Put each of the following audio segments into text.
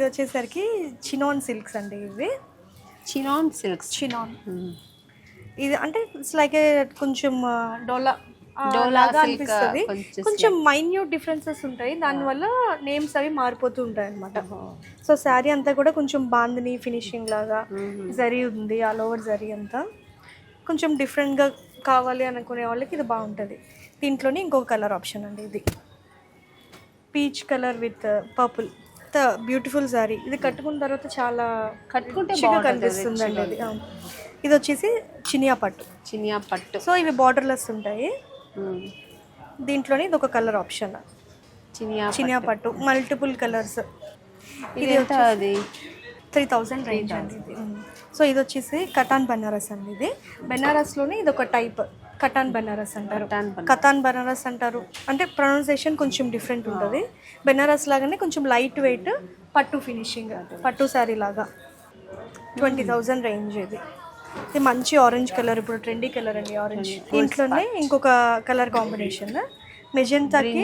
వచ్చేసరికి chinon silks అండి ఇవి. Chinon silks. చినాన్ ఇది అంటే ఇట్స్ లైక్ కొంచెం డోలా డోలా లాగా సిల్క్ అనిపిస్తుంది. కొంచెం మైన్యూట్ డిఫరెన్సెస్ ఉంటాయి, దానివల్ల నేమ్స్ అవి మారిపోతూ ఉంటాయి అనమాట. సో శారీ అంతా కూడా కొంచెం బాందిని ఫినిషింగ్ లాగా జరీ ఉంది, ఆల్ ఓవర్ జరీ అంతా కొంచెం డిఫరెంట్గా కావాలి అనుకునే వాళ్ళకి ఇది బాగుంటుంది. దీంట్లోనే ఇంకొక కలర్ ఆప్షన్ అండి, ఇది peach colour with purple. Beautiful sari. ఇది కట్టుకున్న తర్వాత చాలా కట్టుకుంటే కనిపిస్తుంది అండి ఇది. ఇది వచ్చేసి చినియా పట్టు. చినియా పట్టు. సో ఇవి బార్డర్లెస్ ఉంటాయి. దీంట్లోనే ఇది ఒక కలర్ ఆప్షన్, చినియా పట్టు మల్టిపుల్ కలర్స్. ఇది ఎంత? అది 3000 రేంజ్ అండి ఇది. సో ఇది వచ్చేసి కటాన్ బనారస్ అండి. ఇది బెనారస్లోనే ఇది ఒక టైప్, కటాన్ బనారస్ అంటారు. కతాన్ బనారస్ అంటారు. అంటే ప్రొనౌన్సియేషన్ కొంచెం డిఫరెంట్ ఉంటుంది. బెనారస్ లాగానే కొంచెం లైట్ వెయిట్ పట్టు ఫినిషింగ్, పట్టు శారీ లాగా. 20,000 రేంజ్ ఇది. ఇది మంచి ఆరెంజ్ కలర్, ఇప్పుడు ట్రెండీ కలర్ అండి ఆరెంజ్. దీంట్లోనే ఇంకొక కలర్ కాంబినేషన్ మెజెంటాకి,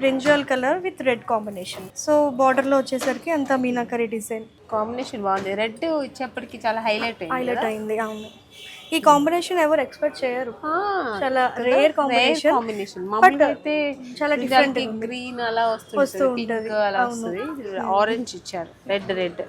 brinjal colour with red combination. So బార్డర్లో వచ్చేసరికి అంతా మీనాకరీ డిజైన్ కాంబినేషన్ బాగుంది. రెడ్ ఇచ్చేప్పటికి చాలా హైలైట్ అయింది. అవును, ఈ కాంబినేషన్ ఎవరు ఎక్స్పెక్ట్ చేయరు. చాలా రేర్ కాంబినేషన్. మామూలుగా అయితే చాలా డిఫరెంట్ గ్రీన్ అలా వస్తుంది, అలా వస్తుంది. ఆరెంజ్ ఇచ్చారు, రెడ్.